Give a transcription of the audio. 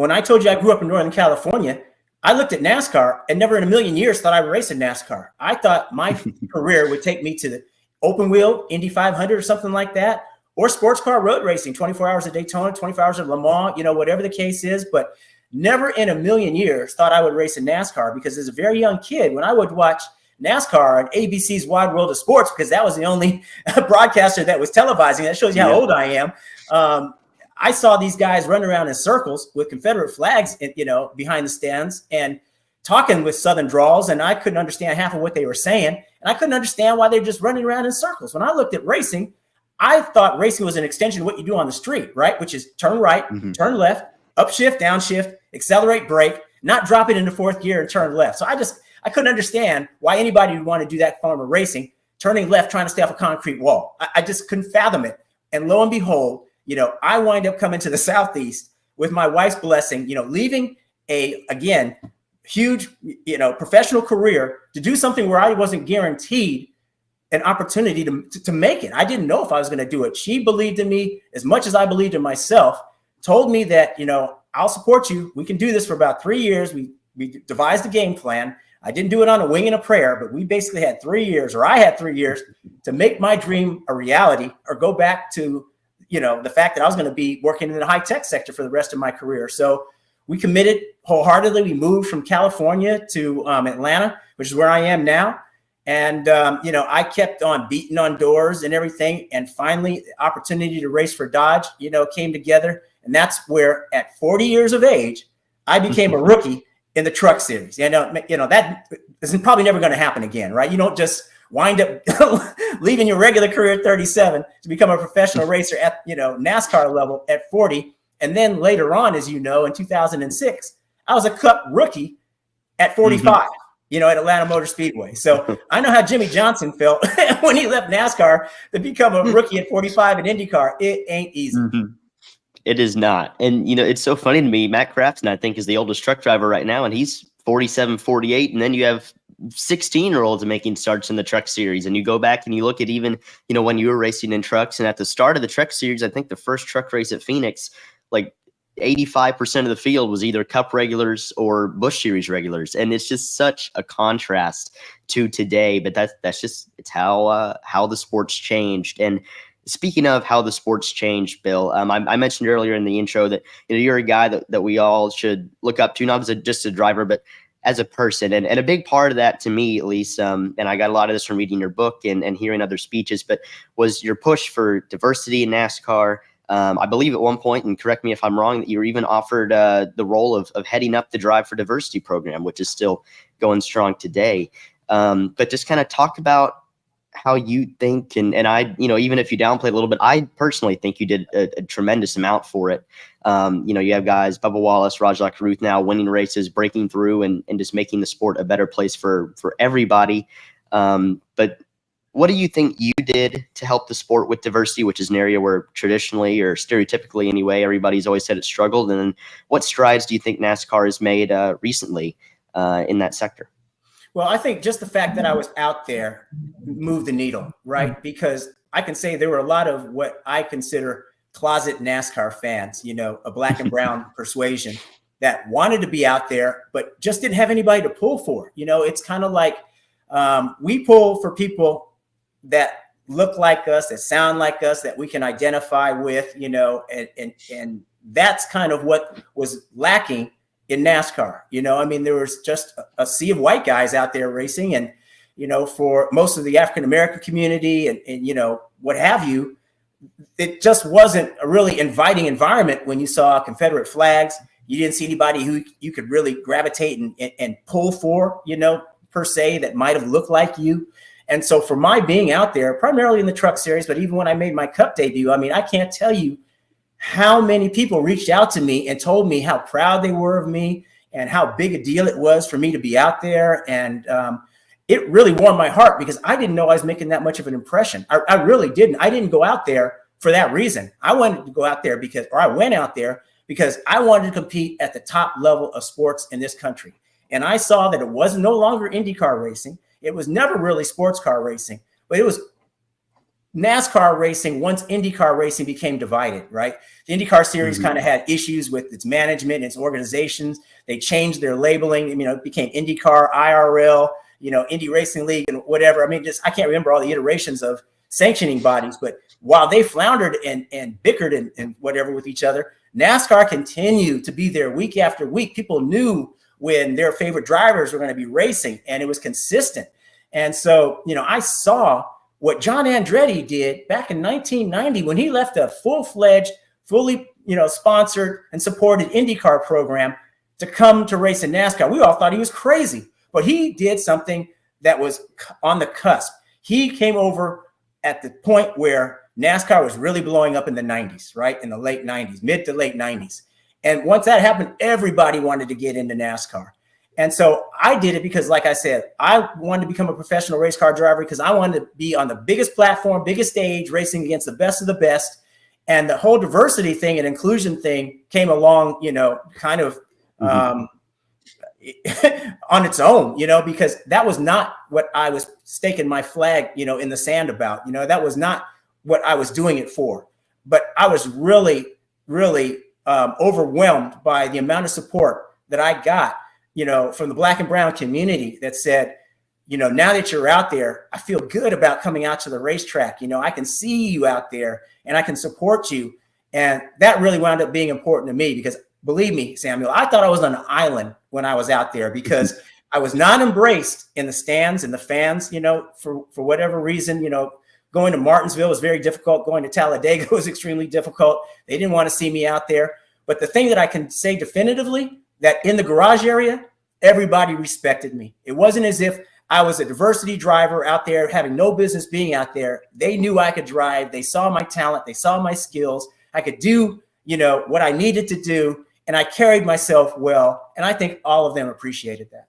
when I told you I grew up in Northern California, I looked at NASCAR and never in a million years thought I would race in NASCAR. I thought my career would take me to the open wheel, Indy 500 or something like that, or sports car road racing, 24 hours at Daytona, 24 hours at Le Mans, whatever the case is. But never in a million years thought I would race in NASCAR, because as a very young kid, when I would watch NASCAR on ABC's Wide World of Sports, because that was the only broadcaster that was televising. That shows you how old I am. I saw these guys run around in circles with Confederate flags, behind the stands and talking with Southern drawls, and I couldn't understand half of what they were saying, and I couldn't understand why they're just running around in circles. When I looked at racing, I thought racing was an extension of what you do on the street, right? Which is turn right, turn left, upshift, downshift, accelerate, brake, not drop it into fourth gear and turn left. So I couldn't understand why anybody would want to do that form of racing, turning left, trying to stay off a concrete wall. I just couldn't fathom it. And lo and behold, I wind up coming to the Southeast with my wife's blessing, leaving a, again, huge, professional career to do something where I wasn't guaranteed an opportunity to make it. I didn't know if I was going to do it. She believed in me as much as I believed in myself, told me that, I'll support you. We can do this for about 3 years. We devised a game plan. I didn't do it on a wing and a prayer, but we basically had 3 years, or I had 3 years to make my dream a reality, or go back to, the fact that I was going to be working in the high tech sector for the rest of my career. So we committed wholeheartedly. We moved from California to Atlanta, which is where I am now. And, I kept on beating on doors and everything. And finally, the opportunity to race for Dodge, came together. And that's where at 40 years of age, I became a rookie in the truck series. That is probably never going to happen again, right? You don't just wind up leaving your regular career at 37 to become a professional racer at, NASCAR level at 40. And then later on, as you know, in 2006, I was a Cup rookie at 45, at Atlanta Motor Speedway. So I know how Jimmie Johnson felt when he left NASCAR to become a rookie at 45 in IndyCar. It ain't easy. It is not. And, it's so funny to me. Matt Craftsman, I think, is the oldest truck driver right now, and he's 47, 48. And then you have 16-year-olds making starts in the truck series. And you go back and you look at even, when you were racing in trucks, and at the start of the truck series, I think the first truck race at Phoenix, like 85% of the field was either Cup regulars or Busch Series regulars. And it's just such a contrast to today. But that's just, it's how the sport's changed. And speaking of how the sport's changed, Bill, I mentioned earlier in the intro that you're a guy that we all should look up to, not as just a driver, but as a person. And a big part of that, to me at least, and I got a lot of this from reading your book and hearing other speeches, but was your push for diversity in NASCAR. I believe at one point, and correct me if I'm wrong, that you were even offered the role of heading up the Drive for Diversity program, which is still going strong today. But just kind of talk about how you think, and I, even if you downplay a little bit, I personally think you did a tremendous amount for it. You have guys, Bubba Wallace, Rajah Caruth now winning races, breaking through and just making the sport a better place for everybody. But what do you think you did to help the sport with diversity, which is an area where traditionally, or stereotypically anyway, everybody's always said it struggled? And then what strides do you think NASCAR has made recently in that sector? Well, I think just the fact that I was out there moved the needle, right? Because I can say there were a lot of what I consider closet NASCAR fans, a black and brown persuasion that wanted to be out there, but just didn't have anybody to pull for. It's kind of like we pull for people that look like us, that sound like us, that we can identify with, and that's kind of what was lacking in NASCAR. There was just a sea of white guys out there racing, and, for most of the African-American community and what have you, it just wasn't a really inviting environment when you saw Confederate flags. You didn't see anybody who you could really gravitate and pull for, per se, that might have looked like you. And so for my being out there, primarily in the truck series, but even when I made my Cup debut, I can't tell you how many people reached out to me and told me how proud they were of me and how big a deal it was for me to be out there. And it really warmed my heart, because I didn't know I was making that much of an impression. I really didn't. I didn't go out there for that reason. I wanted to go out there I went out there because I wanted to compete at the top level of sports in this country. And I saw that it was no longer IndyCar racing. It was never really sports car racing, but it was NASCAR racing, once IndyCar racing became divided, right? The IndyCar series kind of had issues with its management and its organizations. They changed their labeling. It became IndyCar, IRL, Indy Racing League and whatever. I can't remember all the iterations of sanctioning bodies, but while they floundered and bickered and whatever with each other, NASCAR continued to be there week after week. People knew when their favorite drivers were going to be racing, and it was consistent. And so, I saw what John Andretti did back in 1990 when he left a full-fledged, fully, sponsored and supported IndyCar program to come to race in NASCAR. We all thought he was crazy, but he did something that was on the cusp. He came over at the point where NASCAR was really blowing up in the 90s, right? In the late 90s, mid to late 90s. And once that happened, everybody wanted to get into NASCAR. And so I did it because, like I said, I wanted to become a professional race car driver because I wanted to be on the biggest platform, biggest stage, racing against the best of the best. And the whole diversity thing and inclusion thing came along, kind of on its own, because that was not what I was staking my flag, in the sand about. That was not what I was doing it for. But I was really, really overwhelmed by the amount of support that I got, from the Black and brown community that said, now that you're out there, I feel good about coming out to the racetrack. I can see you out there and I can support you. And that really wound up being important to me because, believe me, Samuel, I thought I was on an island when I was out there because I was not embraced in the stands and the fans, for whatever reason. Going to Martinsville was very difficult. Going to Talladega was extremely difficult. They didn't want to see me out there. But the thing that I can say definitively, that in the garage area, everybody respected me. It wasn't as if I was a diversity driver out there having no business being out there. They knew I could drive. They saw my talent. They saw my skills. I could do, what I needed to do. And I carried myself well. And I think all of them appreciated that.